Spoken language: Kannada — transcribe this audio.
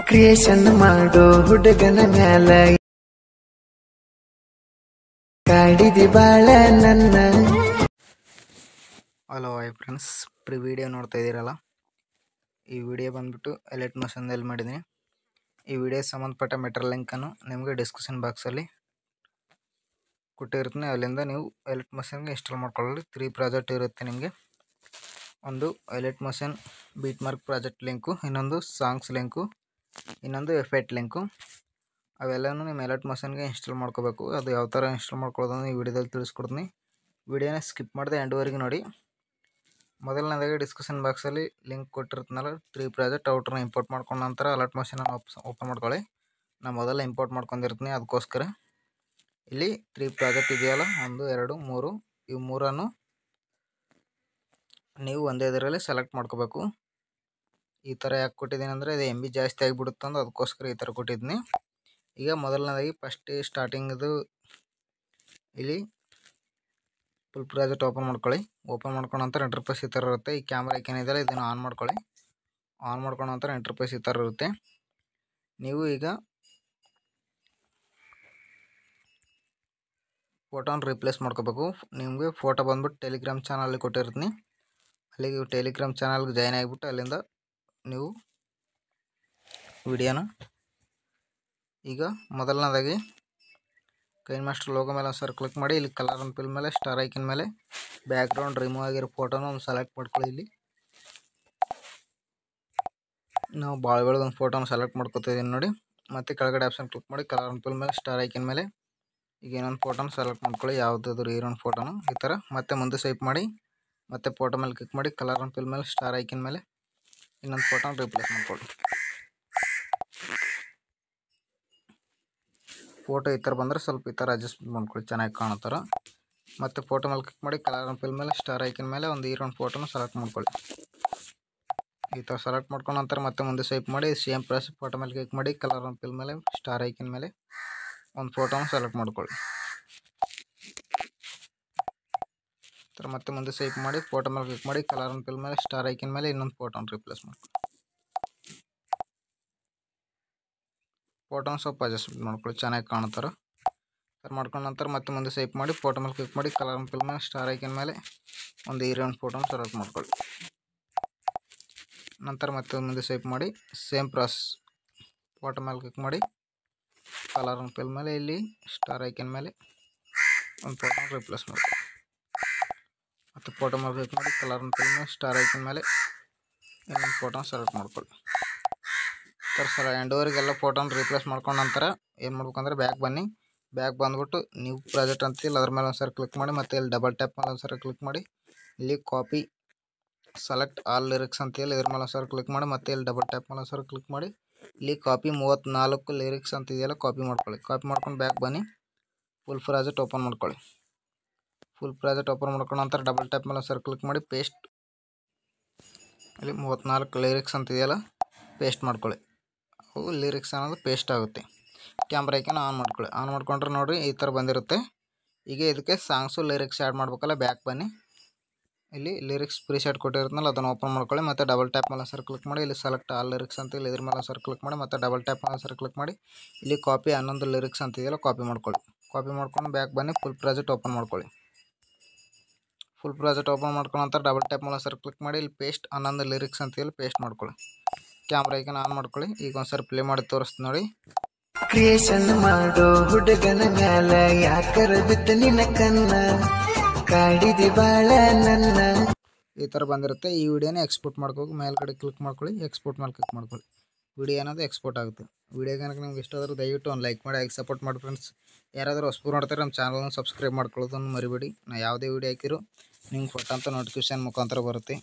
ಕ್ರಿಯೇಷನ್ ಮಾಡೋ ಹುಡುಗನ ಮ್ಯಾಲ ಕಾಡಿದಿ ಬಾಳ ನನ್ನ. ಹಲೋ ಹಾಯ್ ಫ್ರೆಂಡ್ಸ್, ವಿಡಿಯೋ ನೋಡ್ತಾ ಇದ್ದೀರಲ್ಲ, ಈ ವಿಡಿಯೋ ಬಂದ್ಬಿಟ್ಟು ಎಲೈಟ್ ಮೋಷನ್ದಲ್ಲಿ ಮಾಡಿದ್ದೀನಿ. ಈ ವಿಡಿಯೋ ಸಂಬಂಧಪಟ್ಟ ಮೆಟೀರಿಯಲ್ ಲಿಂಕನ್ನು ನಿಮಗೆ ಡಿಸ್ಕ್ರಿಪ್ಷನ್ ಬಾಕ್ಸಲ್ಲಿ ಕೊಟ್ಟಿರ್ತೀನಿ. ಅಲ್ಲಿಂದ ನೀವು ಎಲೈಟ್ ಮೋಷನ್ಗೆ ಇನ್ಸ್ಟಾಲ್ ಮಾಡ್ಕೊಳ್ಳಿ. 3 ಪ್ರಾಜೆಕ್ಟ್ ಇರುತ್ತೆ ನಿಮಗೆ. ಒಂದು elite motion beet mark project link, ಇನ್ನೊಂದು ಸಾಂಗ್ಸ್ ಲಿಂಕು, ಇನ್ನೊಂದು ಎಫೆಕ್ಟ್ ಲಿಂಕು. ಅವೆಲ್ಲನೂ ನಿಮ್ಮ ಎಲೈಟ್ ಮೋಷನ್ಗೆ ಇನ್ಸ್ಟಾಲ್ ಮಾಡ್ಕೋಬೇಕು. ಅದು ಯಾವ ಥರ ಇನ್ಸ್ಟಾಲ್ ಮಾಡ್ಕೊಳ್ಳೋದನ್ನು ಈ ವಿಡಿಯೋದಲ್ಲಿ ತಿಳಿಸ್ಕೊಡ್ತೀನಿ. ವಿಡಿಯೋನ ಸ್ಕಿಪ್ ಮಾಡಿದೆ ಎಂಡ್ವರೆಗೆ ನೋಡಿ. ಮೊದಲನೇದಾಗಿ ಡಿಸ್ಕ್ರಿಪ್ಷನ್ ಬಾಕ್ಸಲ್ಲಿ ಲಿಂಕ್ ಕೊಟ್ಟಿರ್ತೀನಲ್ಲ, 3 ಪ್ರಾಜೆಕ್ಟ್ ಔಟ್ರನ್ನ ಇಂಪೋರ್ಟ್ ಮಾಡ್ಕೊಂಡ ನಂತರ ಎಲೈಟ್ ಮೋಷನನ್ನು ಓಪನ್ ಮಾಡ್ಕೊಳ್ಳಿ. ನಾನು ಮೊದಲ ಇಂಪೋರ್ಟ್ ಮಾಡ್ಕೊಂಡಿರ್ತೀನಿ, ಅದಕ್ಕೋಸ್ಕರ ಇಲ್ಲಿ 3 ಪ್ರಾಜೆಕ್ಟ್ ಇದೆಯಲ್ಲ, 1 2 3, ಇವು 3ಅನ್ನು ನೀವು ಒಂದೇ ಇದರಲ್ಲಿ ಸೆಲೆಕ್ಟ್ ಮಾಡ್ಕೋಬೇಕು. ಈ ಥರ ಯಾಕೆ ಕೊಟ್ಟಿದ್ದೀನಿ ಅಂದರೆ ಇದು MB ಜಾಸ್ತಿ ಆಗಿಬಿಡುತ್ತೆ ಅಂದು ಅದಕ್ಕೋಸ್ಕರ ಈ ಥರ ಕೊಟ್ಟಿದ್ದೀನಿ. ಈಗ ಮೊದಲನೇದಾಗಿ ಫಸ್ಟ್ ಸ್ಟಾರ್ಟಿಂಗದು ಇಲ್ಲಿ ಫುಲ್ ಪ್ರಾಜೆಕ್ಟ್ ಓಪನ್ ಮಾಡ್ಕೊಳ್ಳಿ. ಓಪನ್ ಮಾಡ್ಕೊಂಡ ನಂತರ ಇಂಟರ್ಫೇಸ್ ಈ ಥರ ಇರುತ್ತೆ. ಈ ಕ್ಯಾಮ್ರಾ ಐಕನ್ ಇದೆಯಲ್ಲ, ಇದನ್ನು ಆನ್ ಮಾಡ್ಕೊಳ್ಳಿ. ಆನ್ ಮಾಡ್ಕೊಂಡ ನಂತರ ಇಂಟರ್ಫೇಸ್ ಈ ಥರ ಇರುತ್ತೆ. ನೀವು ಈಗ ಫೋಟೋನ ರಿಪ್ಲೇಸ್ ಮಾಡ್ಕೋಬೇಕು. ನಿಮಗೆ ಫೋಟೋ ಬಂದ್ಬಿಟ್ಟು ಟೆಲಿಗ್ರಾಮ್ ಚಾನಲಲ್ಲಿ ಕೊಟ್ಟಿರ್ತೀನಿ. ಅಲ್ಲಿಗೆ ಟೆಲಿಗ್ರಾಮ್ ಚಾನಲ್ಗೆ ಜಾಯ್ನ್ ಆಗಿಬಿಟ್ಟು ಅಲ್ಲಿಂದ ನೀವು ವಿಡಿಯೋನ ಈಗ ಮೊದಲನೇದಾಗಿ ಕೈನ್ ಮಾಸ್ಟರ್ ಲೋಗೋ ಮೇಲೆ ಒಂದು ಸರಿ ಕ್ಲಿಕ್ ಮಾಡಿ. ಇಲ್ಲಿ ಕಲರ್ ಅಂಡ್ ಫಿಲ್ ಮೇಲೆ ಸ್ಟಾರ್ ಐಕನ್ ಮೇಲೆ ಬ್ಯಾಕ್ಗ್ರೌಂಡ್ ರಿಮೂವ್ ಆಗಿರೋ ಫೋಟೋನ ಒಂದು ಸೆಲೆಕ್ಟ್ ಮಾಡ್ಕೊಳ್ಳಿ. ಇಲ್ಲಿ ನಾವು ಭಾಳ ಬೆಳಗೊಂದು ಫೋಟೋನ ಸೆಲೆಕ್ಟ್ ಮಾಡ್ಕೊತಿದ್ದೀನಿ ನೋಡಿ. ಮತ್ತು ಕೆಳಗಡೆ ಆಪ್ಷನ್ ಕ್ಲಿಕ್ ಮಾಡಿ ಕಲರ್ ಅಂಡ್ ಫಿಲ್ ಮೇಲೆ ಸ್ಟಾರ್ ಐಕನ್ ಮೇಲೆ ಈಗ ಇನ್ನೊಂದು ಫೋಟೋನ ಸೆಲೆಕ್ಟ್ ಮಾಡ್ಕೊಳ್ಳಿ, ಯಾವುದಾದ್ರು ಹೀರೋನ್ ಫೋಟೋನ ಈ ಥರ. ಮತ್ತೆ ಮುಂದೆ ಸ್ವೈಪ್ ಮಾಡಿ ಮತ್ತೆ ಫೋಟೋ ಮೇಲೆ ಕ್ಲಿಕ್ ಮಾಡಿ ಕಲರ್ ಅಂಡ್ ಫಿಲ್ ಮೇಲೆ ಸ್ಟಾರ್ ಐಕನ್ ಮೇಲೆ ಇನ್ನೊಂದು ಫೋಟೋನ ರಿಪ್ಲೇಸ್ ಮಾಡ್ಕೊಳ್ಳಿ. ಫೋಟೋ ಈ ಥರ ಬಂದರೆ ಸ್ವಲ್ಪ ಈ ಥರ ಅಡ್ಜಸ್ಟ್ಮೆಂಟ್ ಮಾಡ್ಕೊಳ್ಳಿ, ಚೆನ್ನಾಗಿ ಕಾಣೋ ಥರ. ಮತ್ತು ಫೋಟೋ ಮೇಲೆ ಕ್ಲಿಕ್ ಮಾಡಿ ಕಲರ್ ಅಂಡ್ ಫಿಲ್ ಮೇಲೆ ಸ್ಟಾರ್ ಐಕನ್ ಮೇಲೆ ಒಂದು ಹೀರೋನ್ ಫೋಟೋನ ಸೆಲೆಕ್ಟ್ ಮಾಡ್ಕೊಳ್ಳಿ. ಈ ಥರ ಸೆಲೆಕ್ಟ್ ಮಾಡ್ಕೊಂಡ ನಂತರ ಮತ್ತೆ ಮುಂದೆ ಸ್ವೈಪ್ ಮಾಡಿ ಸೇಮ್ ಪ್ರೆಸ್ ಫೋಟೋ ಮೇಲೆ ಕ್ಲಿಕ್ ಮಾಡಿ ಕಲರ್ ಅಂಡ್ ಫಿಲ್ ಮೇಲೆ ಸ್ಟಾರ್ ಐಕನ್ ಮೇಲೆ ಒಂದು ಫೋಟೋನ ಸೆಲೆಕ್ಟ್ ಮಾಡ್ಕೊಳ್ಳಿ. ಥರ ಮತ್ತೆ ಮುಂದೆ ಸ್ವೈಪ್ ಮಾಡಿ ಫೋಟೋ ಮೇಲೆ ಕ್ಲಿಕ್ ಮಾಡಿ ಕಲರ್ ಅಂಡ್ ಫಿಲ್ ಮೇಲೆ ಸ್ಟಾರ್ ಐಕನ್ ಮೇಲೆ ಇನ್ನೊಂದು ಫೋಟೋನ ರಿಪ್ಲೇಸ್ ಮಾಡ್ಕೊಳ್ಳಿ. ಫೋಟೋನ ಸ್ವಲ್ಪ ಅಡ್ಜಸ್ಟ್ಮೆಂಟ್ ಮಾಡ್ಕೊಳ್ಳಿ, ಚೆನ್ನಾಗಿ ಕಾಣೋ ಥರ. ಮಾಡ್ಕೊಂಡ ನಂತರ ಮತ್ತೆ ಮುಂದೆ ಸ್ವೈಪ್ ಮಾಡಿ ಫೋಟೋ ಮೇಲೆ ಕ್ಲಿಕ್ ಮಾಡಿ ಕಲರ್ ಅಂಡ್ ಫಿಲ್ ಮೇಲೆ ಸ್ಟಾರ್ ಐಕನ್ ಮೇಲೆ ಒಂದು ಹೀರೋನ್ ಫೋಟೋನ ಸೆಲೆಕ್ಟ್ ಮಾಡ್ಕೊಳ್ಳಿ. ನಂತರ ಮತ್ತೆ ಮುಂದೆ ಸ್ವೈಪ್ ಮಾಡಿ ಸೇಮ್ ಪ್ರಾಸೆಸ್ ಫೋಟೋ ಮೇಲೆ ಕ್ಲಿಕ್ ಮಾಡಿ ಕಲರ್ ಅಂಡ್ ಫಿಲ್ ಮೇಲೆ ಇಲ್ಲಿ ಸ್ಟಾರ್ ಐಕನ್ ಮೇಲೆ ಒಂದು ಫೋಟೋನ ರಿಪ್ಲೇಸ್ ಮಾಡ್ಕೊಳ್ಳಿ. ಮತ್ತು ಫೋಟೋ ಮೇಲೆ ಕ್ಲಿಕ್ ಮಾಡಿ ಕಲರ್ ಅಂಡ್ ಫಿಲ್ ಮೇಲೆ ಸ್ಟಾರ್ ಐಕನ್ ಮೇಲೆ ಇನ್ನೊಂದು ಫೋಟೋನ ಸೆಲೆಕ್ಟ್ ಮಾಡ್ಕೊಳ್ಳಿ. ಸರ್ ಎಂಡ್ವರೆಗೆಲ್ಲ ಫೋಟೋನ ರಿಪ್ಲೇಸ್ ಮಾಡ್ಕೊಂಡ ನಂತರ ಏನು ಮಾಡ್ಬೇಕಂದ್ರೆ ಬ್ಯಾಕ್ ಬನ್ನಿ. ಬ್ಯಾಕ್ ಬಂದ್ಬಿಟ್ಟು ನ್ಯೂ ಪ್ರಾಜೆಕ್ಟ್ ಅಂತಿಲ್ಲ, ಅದ್ರ ಮೇಲೆ ಒಂದು ಸರಿ ಕ್ಲಿಕ್ ಮಾಡಿ ಮತ್ತು ಇಲ್ಲಿ ಡಬಲ್ ಟ್ಯಾಪ್ ಮೇಲೆ ಒಂದು ಸರಿ ಕ್ಲಿಕ್ ಮಾಡಿ ಇಲ್ಲಿ ಕಾಪಿ ಸೆಲೆಕ್ಟ್ ಆಲ್ ಲಿರಿಕ್ಸ್ ಅಂತಿಲ್ಲ, ಇದ್ರ ಮೇಲೆ ಒಂದು ಸರಿ ಕ್ಲಿಕ್ ಮಾಡಿ ಮತ್ತು ಇಲ್ಲಿ ಡಬಲ್ ಟ್ಯಾಪ್ ಮೇಲೆ ಒಂದು ಸರಿ ಕ್ಲಿಕ್ ಮಾಡಿ ಇಲ್ಲಿ ಕಾಪಿ 34 ಲಿರಿಕ್ಸ್ ಅಂತಿದೆಯಲ್ಲ ಕಾಪಿ ಮಾಡ್ಕೊಳ್ಳಿ. ಕಾಪಿ ಮಾಡ್ಕೊಂಡು ಬ್ಯಾಕ್ ಬನ್ನಿ, ಫುಲ್ ಪ್ರಾಜೆಕ್ಟ್ ಓಪನ್ ಮಾಡ್ಕೊಳ್ಳಿ. ಫುಲ್ ಪ್ರಾಜೆಕ್ಟ್ ಓಪನ್ ಮಾಡ್ಕೊಂಡ ನಂತರ ಡಬಲ್ ಟ್ಯಾಪ್ ಮೇಲೆ ಒಂದು ಸರಿ ಕ್ಲಿಕ್ ಮಾಡಿ ಪೇಸ್ಟ್, ಇಲ್ಲಿ 34 ಲಿರಿಕ್ಸ್ ಅಂತಿದೆಯಲ್ಲ ಪೇಸ್ಟ್ ಮಾಡ್ಕೊಳ್ಳಿ. ಅವು ಲಿರಿಕ್ಸ್ ಅನ್ನೋದು ಪೇಸ್ಟ್ ಆಗುತ್ತೆ. ಕ್ಯಾಮ್ರಾ ಐಕನ್ ಆನ್ ಮಾಡ್ಕೊಳ್ಳಿ. ಆನ್ ಮಾಡ್ಕೊಂಡ್ರೆ ನೋಡಿರಿ ಈ ಥರ ಬಂದಿರುತ್ತೆ. ಈಗ ಇದಕ್ಕೆ ಸಾಂಗ್ಸು ಲಿರಿಕ್ಸ್ ಆ್ಯಡ್ ಮಾಡ್ಬೇಕಲ್ಲ, ಬ್ಯಾಕ್ ಬನ್ನಿ. ಇಲ್ಲಿ ಲಿರಿಕ್ಸ್ ಪ್ರಿಸೆಟ್ ಕೊಟ್ಟಿರುತ್ತಲ್ಲ ಅದನ್ನು ಓಪನ್ ಮಾಡ್ಕೊಳ್ಳಿ. ಮತ್ತು ಡಬಲ್ ಟ್ಯಾಪ್ ಮೇಲೆ ಸರಿ ಕ್ಲಿಕ್ ಮಾಡಿ ಇಲ್ಲಿ ಸೆಲೆಕ್ಟ್ ಆಲ್ ಲಿರಿಕ್ಸ್ ಅಂತ ಇಲ್ಲಿ ಇದ್ರ ಮೇಲೆ ಸರಿ ಕ್ಲಿಕ್ ಮಾಡಿ ಮತ್ತು ಡಬಲ್ ಟ್ಯಾಪ್ ಮೇಲೆ ಸರಿ ಕ್ಲಿಕ್ ಮಾಡಿ ಇಲ್ಲಿ ಕಾಪಿ 11 ಲಿರಿಕ್ಸ್ ಅಂತಿದೆಯಲ್ಲ ಕಾಪಿ ಮಾಡ್ಕೊಳ್ಳಿ. ಕಾಪಿ ಮಾಡ್ಕೊಂಡು ಬ್ಯಾಕ್ ಬನ್ನಿ, ಫುಲ್ ಪ್ರಾಜೆಕ್ಟ್ ಓಪನ್ ಮಾಡ್ಕೊಳ್ಳಿ. ಫುಲ್ ಪ್ರಾಜೆಕ್ಟ್ ಓಪನ್ ಮಾಡ್ಕೊಂಡ ನಂತರ ಡಬಲ್ ಟ್ಯಾಪ್ ಮೇಲೆ ಸರಿ ಕ್ಲಿಕ್ ಮಾಡಿ ಇಲ್ಲಿ ಪೇಸ್ಟ್ 11 ಲಿರಿಕ್ಸ್ ಅಂತಿದೆಯಲ್ಲ ಪೇಸ್ಟ್ ಮಾಡ್ಕೊಳ್ಳಿ. ಕ್ಯಾಮ್ರಾ ಐಕನ್ ಆನ್ ಮಾಡ್ಕೊಳ್ಳಿ. ಈಗ ಒಂದ್ಸರಿ ಪ್ಲೇ ಮಾಡಿ ತೋರಿಸ್ತೀನಿ ನೋಡಿ. ಕ್ರಿಯೇಷನ್ ಮಾಡೋ ಹುಡುಗನ ಮ್ಯಾಲ ಯಾಕರ ಬಿತ್ತ ನಿನ್ನ ಕನ್ನ ಕಾಡಿದಿ ಬಾಳ ನನ್ನ. ಈ ಥರ ಬಂದಿರುತ್ತೆ. ಈ ವಿಡಿಯೋನ ಎಕ್ಸ್ಪೋರ್ಟ್ ಮಾಡ್ಕೋಬೇಕು. ಮೇಲ್ಗಡೆ ಕ್ಲಿಕ್ ಮಾಡ್ಕೊಳ್ಳಿ, ಎಕ್ಸ್ಪೋರ್ಟ್ ಮೇಲೆ ಕ್ಲಿಕ್ ಮಾಡ್ಕೊಳ್ಳಿ. ವಿಡಿಯೋ ಅನ್ನೋದು ಎಕ್ಸ್ಪೋರ್ಟ್ ಆಗುತ್ತೆ. ವಿಡಿಯೋ ಕనుక ನಿಮ್ಗೆ ಇಷ್ಟ ಆದರೂ ದಯವಿಟ್ಟು ಒಂದು ಲೈಕ್ ಮಾಡಿ, ಆಗಿ ಸಪೋರ್ಟ್ ಮಾಡಿ ಫ್ರೆಂಡ್ಸ್. ಯಾರಾದರೂ ಹೊಸಬರು ನೋಡ್ತಾರೆ ನಮ್ಮ ಚಾನಲ್ನ ಸಬ್ಸ್ಕ್ರೈಬ್ ಮಾಡ್ಕೊಳ್ಳೋದನ್ನು ಮರಿಬೇಡಿ. ನಾನು ಯಾವುದೇ ವಿಡಿಯೋ ಹಾಕಿರೋ ನಿಮ್ಗೆ ಕೊಟ್ಟಂಥ ನೋಟಿಫಿಕೇಷನ್ ಮುಖಾಂತರ ಬರುತ್ತೆ.